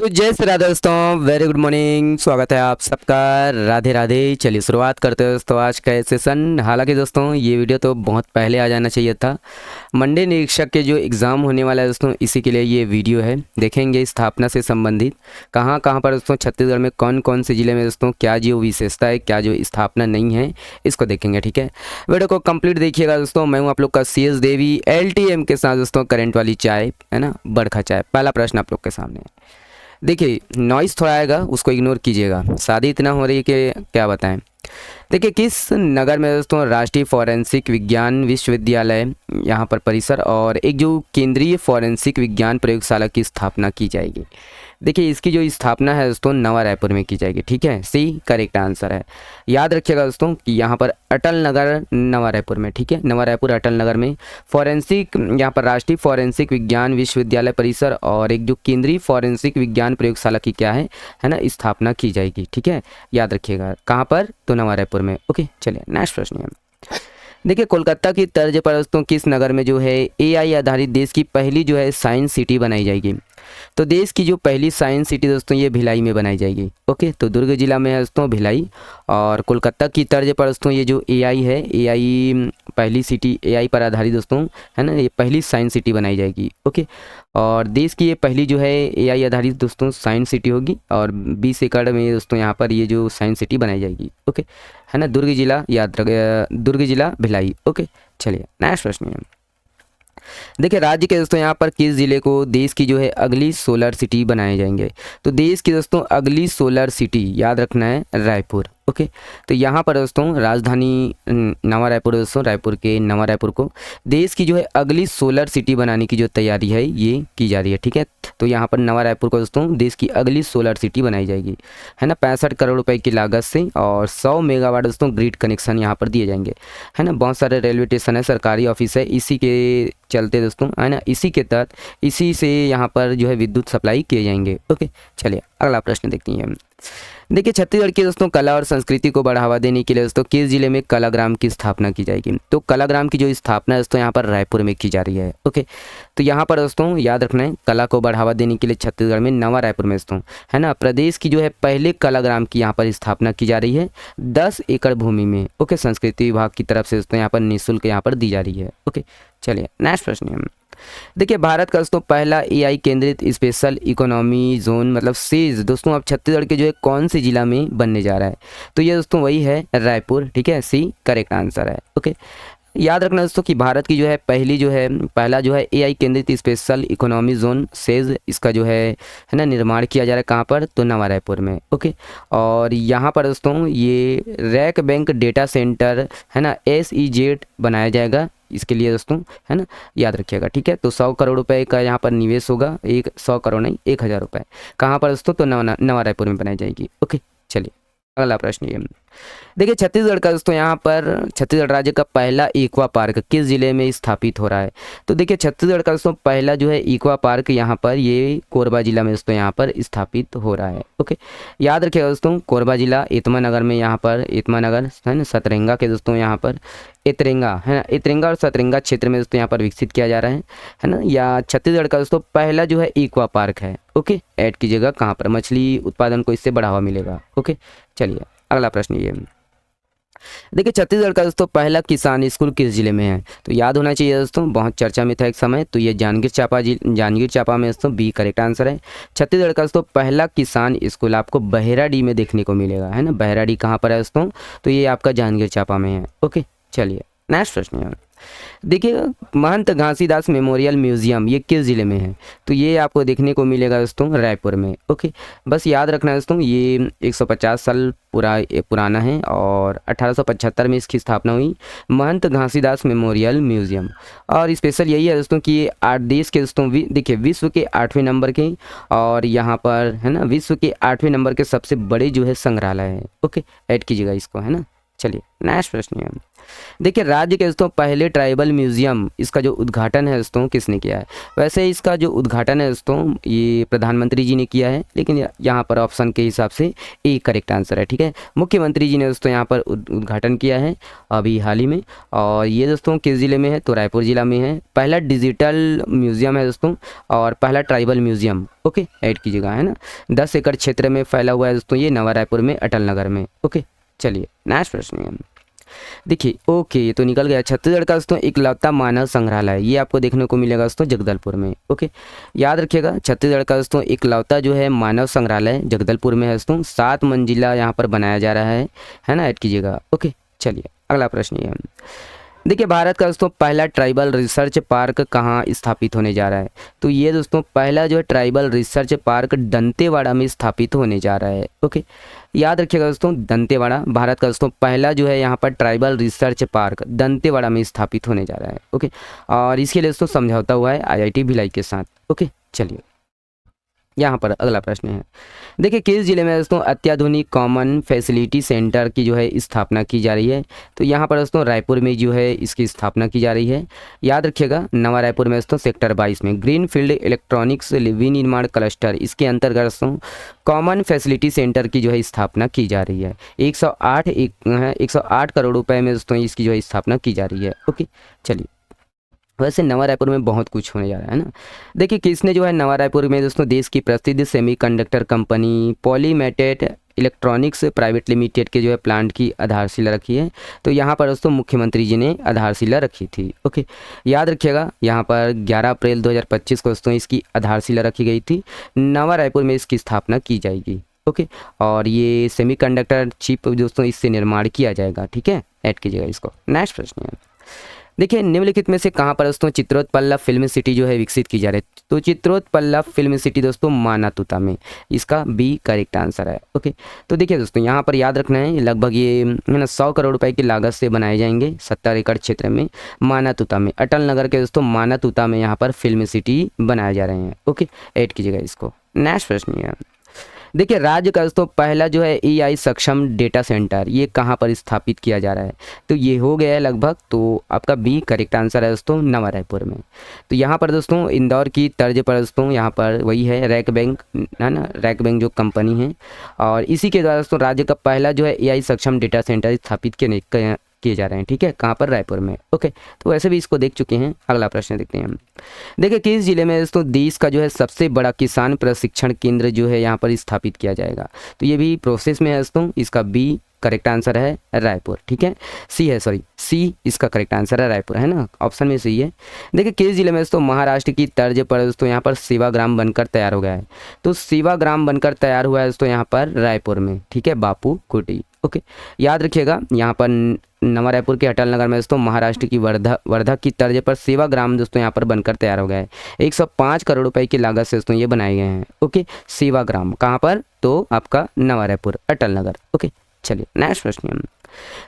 तो जय श्री राधे दोस्तों, वेरी गुड मॉर्निंग। स्वागत है आप सबका। राधे राधे। चलिए शुरुआत करते हैं दोस्तों आज का सेशन। हालांकि दोस्तों ये वीडियो तो बहुत पहले आ जाना चाहिए था। मंडी निरीक्षक के जो एग्ज़ाम होने वाला है दोस्तों, इसी के लिए ये वीडियो है। देखेंगे स्थापना से संबंधित कहाँ कहाँ पर दोस्तों छत्तीसगढ़ में कौन कौन से ज़िले में दोस्तों क्या जो विशेषता है, क्या जो स्थापना नहीं है, इसको देखेंगे। ठीक है, वीडियो को कंप्लीट देखिएगा दोस्तों। मैं हूँ आप लोग का CS देवी LTM के साथ दोस्तों, करंट वाली चाय है ना, बड़खा चाय। पहला प्रश्न आप लोग के सामने है। देखिए नॉइस थोड़ा आएगा, उसको इग्नोर कीजिएगा। शादी इतना हो रही है कि क्या बताएं। देखिए किस नगर में दोस्तों राष्ट्रीय फॉरेंसिक विज्ञान विश्वविद्यालय यहाँ पर परिसर और एक जो केंद्रीय फॉरेंसिक विज्ञान प्रयोगशाला की स्थापना की जाएगी। देखिए इसकी जो स्थापना है दोस्तों नवा रायपुर में की जाएगी। ठीक है, सी करेक्ट आंसर है। याद रखिएगा दोस्तों कि यहाँ पर अटल नगर नवा रायपुर में, ठीक है, नवा रायपुर अटल नगर में फॉरेंसिक, यहाँ पर राष्ट्रीय फॉरेंसिक विज्ञान विश्वविद्यालय परिसर और एक जो केंद्रीय फॉरेंसिक विज्ञान प्रयोगशाला की क्या है ना, स्थापना की जाएगी। ठीक है, याद रखिएगा कहाँ पर, तो नवा रायपुर में। ओके, चलिए नेक्स्ट प्रश्न है। देखिए कोलकाता की तर्ज पर दोस्तों किस नगर में जो है AI आधारित देश की पहली जो है साइंस सिटी बनाई जाएगी। तो देश की जो पहली साइंस सिटी दोस्तों ये भिलाई में बनाई जाएगी। ओके, तो दुर्ग जिला में है दोस्तों भिलाई। और कोलकाता की तर्ज पर दोस्तों ये जो AI है, AI पहली सिटी AI पर आधारित दोस्तों है ना, ये पहली साइंस सिटी बनाई जाएगी। ओके, और देश की ये पहली जो है AI आधारित दोस्तों साइंस सिटी होगी और 20 एकड़ में दोस्तों यहाँ पर ये जो साइंस सिटी बनाई जाएगी। ओके, है ना, दुर्ग जिला, याद रख, दुर्ग जिला भिलाई। ओके, चलिए नेक्स्ट प्रश्न है। देखिए राज्य के दोस्तों यहाँ पर किस जिले को देश की जो है अगली सोलर सिटी बनाए जाएंगे। तो देश की दोस्तों अगली सोलर सिटी याद रखना है रायपुर। ओके, तो यहाँ पर दोस्तों राजधानी नवा रायपुर, दोस्तों रायपुर के नवा रायपुर को देश की जो है अगली सोलर सिटी बनाने की जो तैयारी है ये की जा रही है। ठीक है, तो यहाँ पर नवा रायपुर को दोस्तों देश की अगली सोलर सिटी बनाई जाएगी, है ना, 65 करोड़ रुपए की लागत से। और 100 मेगावाट दोस्तों ग्रिड कनेक्शन यहाँ पर दिए जाएंगे, है ना। बहुत सारे रेलवे स्टेशन है, सरकारी ऑफिस है, इसी के चलते दोस्तों है ना, इसी के तहत इसी से यहाँ पर जो है विद्युत सप्लाई किए जाएंगे। ओके, चलिए अगला प्रश्न देखते हैं। देखिए छत्तीसगढ़ की दोस्तों कला और संस्कृति को बढ़ावा देने के लिए दोस्तों किस जिले में कलाग्राम की स्थापना की जाएगी। तो कलाग्राम की जो स्थापना है दोस्तों यहाँ पर रायपुर में की जा रही है। ओके, तो यहाँ पर दोस्तों याद रखना है कला को बढ़ावा देने के लिए छत्तीसगढ़ में नवा रायपुर में दोस्तों है ना, प्रदेश की जो है पहले कलाग्राम की यहाँ पर स्थापना की जा रही है 10 एकड़ भूमि में। ओके, संस्कृति विभाग की तरफ से दोस्तों यहाँ पर निःशुल्क यहाँ पर दी जा रही है। ओके, चलिए नेक्स्ट प्रश्न है। देखिए भारत का दोस्तों पहला AI केंद्रित स्पेशल इकोनॉमी जोन मतलब सेज दोस्तों अब छत्तीसगढ़ के जो है कौन से जिला में बनने जा रहा है। तो ये दोस्तों वही है रायपुर। ठीक है, सी करेक्ट आंसर है। ओके, याद रखना दोस्तों कि भारत की जो है पहला जो है AI केंद्रित स्पेशल इकोनॉमी जोन सेज, इसका जो है ना निर्माण किया जा रहा है कहाँ पर, तो नवा रायपुर में। ओके, और यहाँ पर दोस्तों ये रैक बैंक डेटा सेंटर है ना SEZ बनाया जाएगा इसके लिए दोस्तों, है ना, याद रखिएगा। ठीक है, तो 100 करोड़ रुपए का यहाँ पर निवेश होगा, 100 करोड़ नहीं 1000 रुपये। कहाँ पर दोस्तों, तो नवा रायपुर में बनाई जाएगी। ओके, चलिए अगला प्रश्न ये। देखिए छत्तीसगढ़ का दोस्तों यहाँ पर छत्तीसगढ़ राज्य का पहला एक्वा पार्क किस जिले में स्थापित हो रहा है। तो देखिए छत्तीसगढ़ का दोस्तों पहला जो है एक्वा पार्क यहाँ पर ये कोरबा जिला में दोस्तों यहाँ पर स्थापित हो रहा है। ओके, याद रखिएगा दोस्तों कोरबा जिला एतमा नगर में, यहाँ पर एतमा नगर है ना, सतरंगा के दोस्तों यहाँ पर एतरंगा है ना, एतरंगा और सतरंगा क्षेत्र में दोस्तों यहाँ पर विकसित किया जा रहा है ना। या छत्तीसगढ़ का दोस्तों पहला जो है एक्वा पार्क है। ओके, ऐड कीजिएगा कहाँ पर, मछली उत्पादन को इससे बढ़ावा मिलेगा। ओके, चलिए अगला प्रश्न ये। देखिए छत्तीसगढ़ का दोस्तों पहला किसान स्कूल किस जिले में है। तो याद होना चाहिए दोस्तों, बहुत चर्चा में था एक समय, तो ये जांजगीर चांपा में दोस्तों, बी करेक्ट आंसर है। छत्तीसगढ़ का दोस्तों पहला किसान स्कूल आपको बहेराडी में देखने को मिलेगा, है ना। बहेराडी कहाँ पर है दोस्तों, तो ये आपका जांजगीर चांपा में है। ओके, चलिए नेक्स्ट प्रश्न है। देखिए महंत घासीदास मेमोरियल म्यूजियम ये किस जिले में है। तो ये आपको देखने को मिलेगा दोस्तों रायपुर में। ओके, बस याद रखना है दोस्तों ये 150 साल पुराना है और 1875 में इसकी स्थापना हुई, महंत घासीदास मेमोरियल म्यूजियम। और स्पेशल यही है दोस्तों कि ये 8 देश के दोस्तों देखिए विश्व के 8वें नंबर के, और यहाँ पर है ना विश्व के 8वें नंबर के सबसे बड़े जो है संग्रहालय है। ओके, ऐड कीजिएगा इसको, है ना। चलिए नेक्स्ट प्रश्न है। देखिए राज्य के दोस्तों पहले ट्राइबल म्यूजियम, इसका जो उद्घाटन है दोस्तों किसने किया है? वैसे इसका जो उद्घाटन है दोस्तों ये प्रधानमंत्री जी ने किया है, लेकिन यहाँ पर ऑप्शन के हिसाब से ए करेक्ट आंसर है। ठीक है, मुख्यमंत्री जी ने दोस्तों यहाँ पर उद्घाटन किया है अभी हाल ही में। और ये दोस्तों किस ज़िले में है? तो रायपुर ज़िला में है। पहला डिजिटल म्यूजियम है दोस्तों और पहला ट्राइबल म्यूजियम। ओके, ऐड कीजिएगा, है ना। 10 एकड़ क्षेत्र में फैला हुआ है दोस्तों ये, नवा रायपुर में, अटल नगर में। ओके, चलिए नेक्स्ट प्रश्न है। देखिए ओके, ये तो निकल गया। छत्तीसगढ़ का दोस्तों इकलौता मानव संग्रहालय, ये आपको देखने को मिलेगा दोस्तों जगदलपुर में। ओके, याद रखिएगा छत्तीसगढ़ का दोस्तों इकलौता जो है मानव संग्रहालय जगदलपुर में है दोस्तों। 7 मंजिला यहाँ पर बनाया जा रहा है ना, ऐड कीजिएगा। ओके, चलिए अगला प्रश्न ये है। देखिए भारत का दोस्तों पहला ट्राइबल रिसर्च पार्क कहाँ स्थापित होने जा रहा है? तो ये दोस्तों पहला जो है ट्राइबल रिसर्च पार्क दंतेवाड़ा में स्थापित होने जा रहा है। ओके, याद रखिएगा दोस्तों दंतेवाड़ा, भारत का दोस्तों पहला जो है यहाँ पर ट्राइबल रिसर्च पार्क दंतेवाड़ा में स्थापित होने जा रहा है। ओके, और इसके लिए दोस्तों समझौता हुआ है IIT भिलाई के साथ। ओके, चलिए यहाँ पर अगला प्रश्न है। देखिए किस जिले में दोस्तों अत्याधुनिक कॉमन फैसिलिटी सेंटर की जो है स्थापना की जा रही है? तो यहाँ पर दोस्तों रायपुर में जो है इसकी स्थापना की जा रही है। याद रखिएगा नवा रायपुर में दोस्तों सेक्टर 22 में ग्रीन फील्ड इलेक्ट्रॉनिक्स विनिर्माण क्लस्टर, इसके अंतर्गत दोस्तों कॉमन फैसिलिटी सेंटर की जो है स्थापना की जा रही है। 108 करोड़ रुपये में दोस्तों इसकी जो है स्थापना की जा रही है। ओके, चलिए वैसे नवा रायपुर में बहुत कुछ होने जा रहा है ना। देखिए किसने जो है नवा रायपुर में दोस्तों देश की प्रसिद्ध semiconductor company Polymatech electronics private limited के जो है प्लांट की आधारशिला रखी है? तो यहाँ पर दोस्तों मुख्यमंत्री जी ने आधारशिला रखी थी। ओके, याद रखिएगा यहाँ पर 11 अप्रैल 2025 को दोस्तों इसकी आधारशिला रखी गई थी। नवा रायपुर में इसकी स्थापना की जाएगी। ओके, और ये सेमीकंडक्टर चिप दोस्तों इससे निर्माण किया जाएगा। ठीक है, ऐड कीजिएगा इसको। नेक्स्ट प्रश्न है। देखिए निम्नलिखित में से कहाँ पर दोस्तों चित्रोत्पल्ला फिल्म सिटी जो है विकसित की जा रही है? तो चित्रोत्पल्ला फिल्म सिटी दोस्तों मानातुता में, इसका बी करेक्ट आंसर है। ओके, तो देखिए दोस्तों यहाँ पर याद रखना है लगभग ये है ना 100 करोड़ रुपए की लागत से बनाए जाएंगे 70 एकड़ क्षेत्र में मानातुता में, अटल नगर के दोस्तों मानातुता में यहाँ पर फिल्म सिटी बनाए जा रहे हैं। ओके, ऐड कीजिएगा इसको। नेक्स्ट प्रश्न है। देखिए राज्य का दोस्तों पहला जो है AI सक्षम डेटा सेंटर ये कहाँ पर स्थापित किया जा रहा है? तो ये हो गया है लगभग, तो आपका बी करेक्ट आंसर है दोस्तों नवा रायपुर में। तो यहाँ पर दोस्तों इंदौर की तर्ज पर दोस्तों यहाँ पर वही है रैक बैंक, है ना, रैक बैंक जो कंपनी है, और इसी के द्वारा दोस्तों राज्य का पहला जो है AI सक्षम डेटा सेंटर स्थापित किए जा रहे हैं। ठीक है, कहाँ पर? रायपुर में। ओके, तो वैसे भी इसको देख चुके हैं। अगला प्रश्न देखते हैं हम। देखिए किस जिले में दोस्तों देश का जो है सबसे बड़ा किसान प्रशिक्षण केंद्र जो है यहाँ पर स्थापित किया जाएगा? तो ये भी प्रोसेस में है दोस्तों, इसका बी करेक्ट आंसर है रायपुर। ठीक है, सी इसका करेक्ट आंसर है रायपुर, है ना, ऑप्शन में सही है। देखिए किस जिले में दोस्तों महाराष्ट्र की तर्ज पर दोस्तों यहाँ पर सेवाग्राम बनकर तैयार हो गया है? तो सेवाग्राम बनकर तैयार हुआ है दोस्तों यहाँ पर रायपुर में। ठीक है, बापू कुटी। ओके, याद रखिएगा यहाँ पर नवा रायपुर के अटल नगर में दोस्तों महाराष्ट्र की वर्धा की तर्ज पर सेवाग्राम दोस्तों यहाँ पर बनकर तैयार हो गया है। 105 करोड़ रुपए की लागत से दोस्तों ये बनाए गए हैं। ओके, सेवाग्राम कहाँ पर? तो आपका नवा रायपुर अटल नगर। ओके, चलिए नेक्स्ट प्रश्न।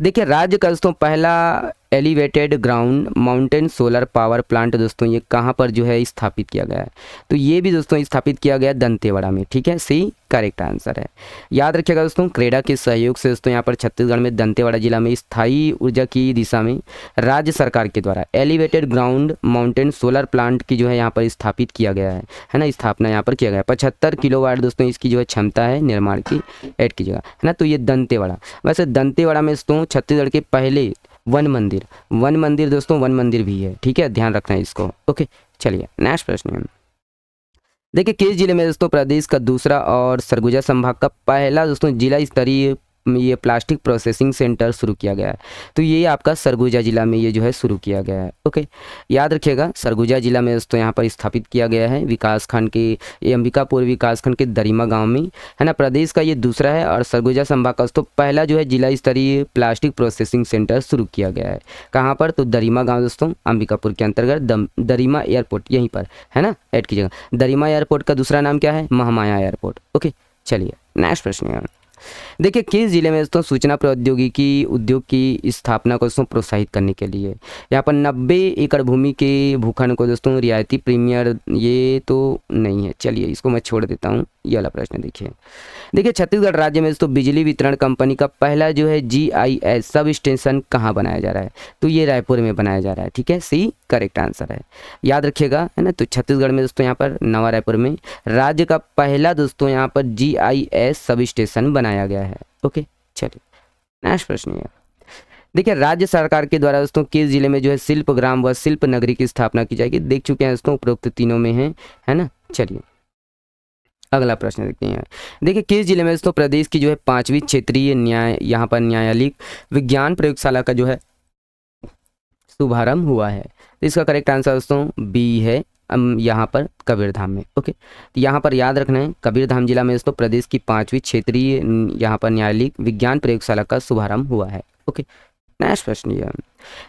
देखिए राज्य का दोस्तों पहला elevated ground mountain solar power plant दोस्तों ये कहाँ पर जो है स्थापित किया गया है? तो ये भी दोस्तों स्थापित किया गया दंतेवाड़ा में। ठीक है, सी करेक्ट आंसर है। याद रखिएगा दोस्तों क्रेडा के सहयोग से दोस्तों यहाँ पर छत्तीसगढ़ में दंतेवाड़ा जिला में स्थायी ऊर्जा की दिशा में राज्य सरकार के द्वारा elevated ground mountain solar plant की जो है यहाँ पर स्थापित किया गया है ना, स्थापना यहाँ पर किया गया है। 75 किलोवाट दोस्तों इसकी जो है क्षमता है निर्माण की, ऐड कीजिएगा, है ना। तो ये दंतेवाड़ा, वैसे दंतेवाड़ा में दोस्तों छत्तीसगढ़ के पहले वन मंदिर दोस्तों वन मंदिर भी है। ठीक है, ध्यान रखना है इसको। ओके, चलिए नेक्स्ट प्रश्न है। देखिए किस जिले में दोस्तों प्रदेश का दूसरा और सरगुजा संभाग का पहला दोस्तों जिला स्तरीय ये प्लास्टिक प्रोसेसिंग सेंटर शुरू किया गया है? तो ये आपका सरगुजा जिला में ये जो है शुरू किया गया है। ओके, याद रखिएगा सरगुजा जिला में दोस्तों यहाँ पर स्थापित किया गया है विकासखंड के ये अंबिकापुर विकासखंड के दरिमा गांव में, है ना। प्रदेश का ये दूसरा है और सरगुजा संभाग का दोस्तों पहला जो है जिला स्तरीय प्लास्टिक प्रोसेसिंग सेंटर शुरू किया गया है। कहाँ पर? तो दरिमा गाँव दोस्तों अंबिकापुर के अंतर्गत दरिमा एयरपोर्ट यहीं पर, है ना, ऐड कीजिएगा। दरिमा एयरपोर्ट का दूसरा नाम क्या है? महामाया एयरपोर्ट। ओके, चलिए नेक्स्ट प्रश्न है। देखिए किस जिले में दोस्तों सूचना प्रौद्योगिकी उद्योग की स्थापना को दोस्तों प्रोत्साहित करने के लिए यहाँ पर 90 एकड़ भूमि के भूखंड को दोस्तों रियायती प्रीमियर, ये तो नहीं है, चलिए इसको मैं छोड़ देता हूँ। ये वाला प्रश्न देखिए छत्तीसगढ़ राज्य में दोस्तों बिजली वितरण कंपनी का पहला जो है GIS सब स्टेशन कहाँ बनाया जा रहा है, तो ये रायपुर में बनाया जा रहा है। ठीक है, सी करेक्ट आंसर है, याद रखिएगा, है ना। तो छत्तीसगढ़ में दोस्तों यहाँ पर नवा रायपुर में राज्य का पहला दोस्तों यहाँ पर GIS सब स्टेशन बनाया गया है। ओके, चलिए नेक्स्ट प्रश्न है। देखिए राज्य सरकार के द्वारा दोस्तों किस जिले में जो है शिल्प ग्राम व शिल्प नगरी की स्थापना की जाएगी, देख चुके हैं दोस्तों, उपरोक्त तीनों में है ना। चलिए अगला प्रश्न देखते हैं। देखिए किस जिले में दोस्तों प्रदेश की जो है 5वीं क्षेत्रीय न्याय यहाँ पर न्यायालयिक विज्ञान प्रयोगशाला का जो है शुभारंभ हुआ है, तो इसका करेक्ट आंसर दोस्तों बी है, यहाँ पर कबीरधाम में। ओके, तो यहाँ पर याद रखना है कबीरधाम जिला में दोस्तों प्रदेश की 5वीं क्षेत्रीय यहाँ पर न्यायालयिक विज्ञान प्रयोगशाला का शुभारंभ हुआ है। ओके, नेक्स्ट प्रश्न ये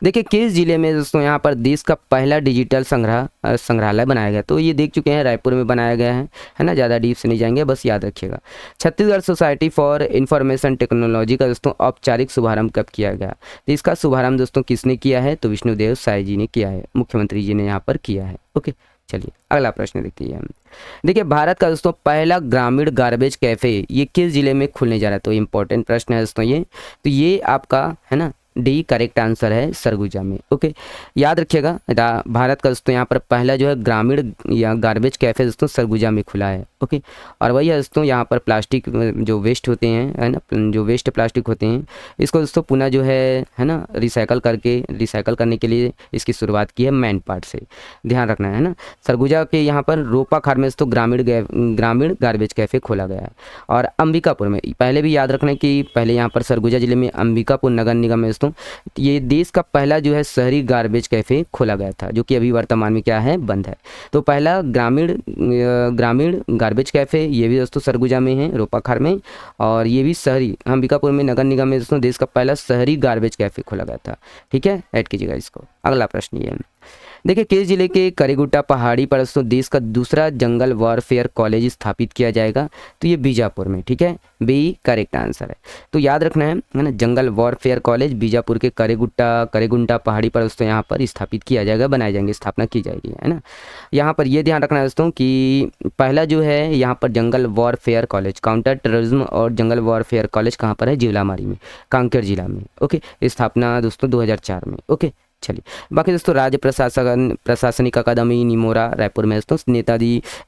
देखिए किस जिले में दोस्तों यहाँ पर देश का पहला डिजिटल संग्रहालय बनाया गया, तो ये देख चुके हैं रायपुर में बनाया गया है ना, ज़्यादा डीप से नहीं जाएंगे, बस याद रखिएगा। Chhattisgarh society for information technology का दोस्तों औपचारिक शुभारंभ कब किया गया, तो इसका शुभारंभ दोस्तों किसने किया है, तो विष्णुदेव साय जी ने किया है, मुख्यमंत्री जी ने यहाँ पर किया है। ओके, चलिए अगला प्रश्न देखते हैं। देखिए भारत का दोस्तों पहला ग्रामीण गार्बेज कैफे ये किस जिले में खुलने जा रहा है, तो इंपॉर्टेंट प्रश्न है दोस्तों ये, तो ये आपका है ना डी करेक्ट आंसर है, सरगुजा में। ओके, याद रखिएगा भारत का दोस्तों यहाँ पर पहला जो है ग्रामीण या गार्बेज कैफे दोस्तों सरगुजा में खुला है। ओके, और वही है दोस्तों यहाँ पर प्लास्टिक जो वेस्ट होते हैं है ना, जो वेस्ट प्लास्टिक होते हैं इसको दोस्तों पुनः जो है ना रिसाइकल करने के लिए इसकी शुरुआत की है मैन पार्ट से, ध्यान रखना है ना। सरगुजा के यहाँ पर रोपा खार में दोस्तों ग्रामीण गार्बेज कैफे खोला गया है, और अंबिकापुर में पहले भी याद रखना कि पहले यहाँ पर सरगुजा जिले में अंबिकापुर नगर निगम में दोस्तों ये देश का पहला जो है शहरी गार्बेज कैफे खोला गया था, जो कि अभी वर्तमान में क्या है, बंद है। तो पहला ग्रामीण गार्बेज कैफे ये भी दोस्तों सरगुजा में है, रोपाखार में, और ये भी शहरी अंबिकापुर में नगर निगम में दोस्तों देश का पहला शहरी गार्बेज कैफे खोला गया था। ठीक है, ऐड कीजिएगा इसको। अगला प्रश्न ये देखिए किस जिले के करीगुट्टा पहाड़ी पर दोस्तों देश का दूसरा जंगल वॉरफेयर कॉलेज स्थापित किया जाएगा, तो ये बीजापुर में। ठीक है, बी करेक्ट आंसर है, तो याद रखना है ना, जंगल वॉरफेयर कॉलेज बीजापुर के करीगुट्टा पहाड़ी पर दोस्तों यहाँ पर स्थापित किया जाएगा, बनाए जाएंगे, स्थापना की जाएगी, है ना। यहाँ पर ये ध्यान रखना है दोस्तों कि पहला जो है यहाँ पर जंगल वॉरफेयर कॉलेज काउंटर टेररिज्म और जंगल वॉरफेयर कॉलेज कहाँ पर है, जिलामारी में, कांकेर जिला में। ओके, स्थापना दोस्तों 2004 में। ओके, चलिए बाकी दोस्तों राज्य प्रशासनिक अकादमी निमोरा रायपुर में दोस्तों,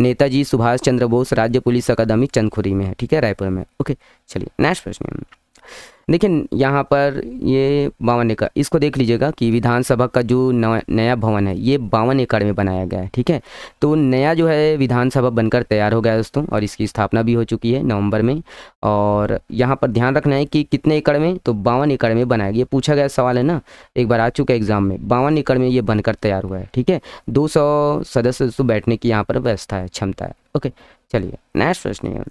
नेताजी सुभाष चंद्र बोस राज्य पुलिस अकादमी चंदखुरी में है। ठीक है, रायपुर में। ओके, चलिए नेक्स्ट प्रश्न देखिए यहाँ पर ये 52 एकड़, इसको देख लीजिएगा कि विधानसभा का जो नया भवन है ये 52 एकड़ में बनाया गया है। ठीक है, तो नया जो है विधानसभा बनकर तैयार हो गया है दोस्तों, और इसकी स्थापना भी हो चुकी है नवंबर में। और यहाँ पर ध्यान रखना है कि कितने एकड़ में, तो 52 एकड़ में बनाया गया, ये पूछा गया सवाल है ना, एक बार आ चुका है एग्जाम में, 52 एकड़ में ये बनकर तैयार हुआ है। ठीक है, 200 सदस्य दोस्तों बैठने की यहाँ पर व्यवस्था है, क्षमता है। ओके, चलिए नेक्स्ट प्रश्न है।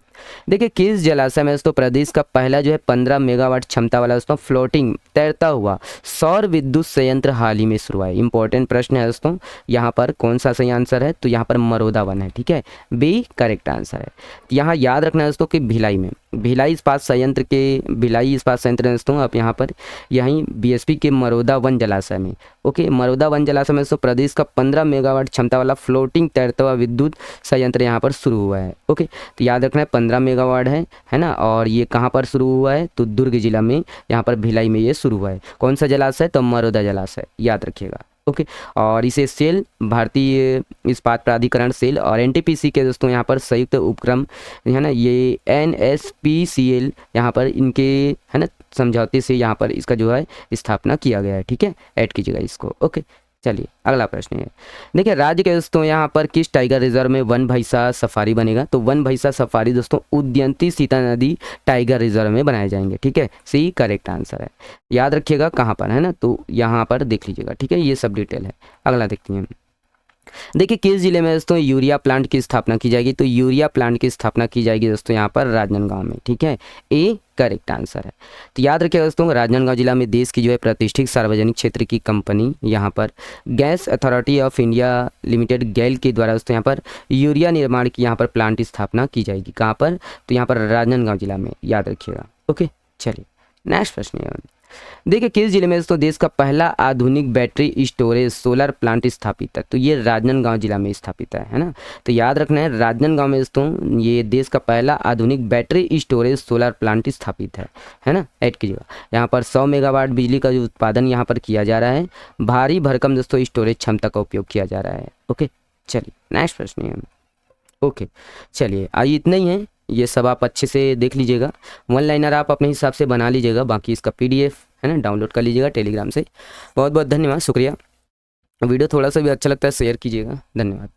देखिए किस जलाशय में दोस्तों प्रदेश का पहला जो है 15 मेगावाट क्षमता वाला दोस्तों फ्लोटिंग तैरता हुआ सौर विद्युत संयंत्र हाल ही में शुरू हुआ है, इंपॉर्टेंट प्रश्न है दोस्तों, यहाँ पर कौन सा सही आंसर है, तो यहाँ पर मरोदा वन है। ठीक है, बी करेक्ट आंसर है। यहाँ याद रखना है दोस्तों कि भिलाई इस्पात संयंत्र दोस्तों आप यहाँ पर यहीं BSP के मरोदा वन जलाशय में। ओके, मरोदा वन जलाशय में दोस्तों प्रदेश का 15 मेगावाट क्षमता वाला फ्लोटिंग तैरता हुआ विद्युत संयंत्र यहाँ पर शुरू हुआ है। ओके, तो याद रखना है 15 मेगावाट है ना, और ये कहाँ पर शुरू हुआ है, तो दुर्ग जिला में, यहाँ पर भिलाई में ये शुरू हुआ है। कौन सा जलाशय, तो मरोदा जलाशय, याद रखिएगा। ओके, और इसे सेल भारतीय इस्पात प्राधिकरण सेल और NTPC के दोस्तों यहाँ पर संयुक्त उपक्रम है ना, ये NSPCL यहाँ पर इनके है ना समझौते से यहाँ पर इसका जो है स्थापना किया गया है। ठीक है, ऐड कीजिएगा इसको। ओके, चलिए अगला प्रश्न है। देखिए राज्य के दोस्तों यहाँ पर किस टाइगर रिजर्व में वन भैंसा सफारी बनेगा, तो वन भैंसा सफारी दोस्तों उदयंती सीता नदी टाइगर रिजर्व में बनाए जाएंगे। ठीक है, सी करेक्ट आंसर है, याद रखिएगा कहाँ पर है ना, तो यहाँ पर देख लीजिएगा। ठीक है, ये सब डिटेल है। अगला देखते हैं। देखिए किस जिले में दोस्तों यूरिया प्लांट की स्थापना की जाएगी, तो यूरिया प्लांट की स्थापना की जाएगी दोस्तों यहाँ पर राजनांदगांव में। ठीक है, ए करेक्ट आंसर है। तो याद रखिए दोस्तों राजनांदगांव जिला में देश की जो है प्रतिष्ठित सार्वजनिक क्षेत्र की कंपनी यहाँ पर gas authority of India limited गैल के द्वारा दोस्तों यहाँ पर यूरिया निर्माण की यहाँ पर प्लांट की स्थापना की जाएगी। कहाँ पर, तो यहाँ पर राजनांदगांव जिला में, याद रखिएगा। ओके चलिए नेक्स्ट प्रश्न है। देखिए किस जिले में दोस्तों देश का पहला आधुनिक बैटरी स्टोरेज सोलर प्लांट स्थापित है, तो ये राजनांदगांव जिला में स्थापित है ना। तो याद रखना है राजनांदगांव में दोस्तों ये देश का पहला आधुनिक बैटरी स्टोरेज सोलर प्लांट स्थापित है ना। ऐड कीजिएगा, यहाँ पर 100 मेगावाट बिजली का जो उत्पादन यहाँ पर किया जा रहा है, भारी भरकम दोस्तों स्टोरेज क्षमता का उपयोग किया जा रहा है। ओके चलिए नेक्स्ट प्रश्न है। ओके चलिए आइए इतना ही है, ये सब आप अच्छे से देख लीजिएगा, वन लाइनर आप अपने हिसाब से बना लीजिएगा, बाकी इसका पीडीएफ है ना डाउनलोड कर लीजिएगा टेलीग्राम से। बहुत बहुत धन्यवाद, शुक्रिया। वीडियो थोड़ा सा भी अच्छा लगता है शेयर कीजिएगा, धन्यवाद।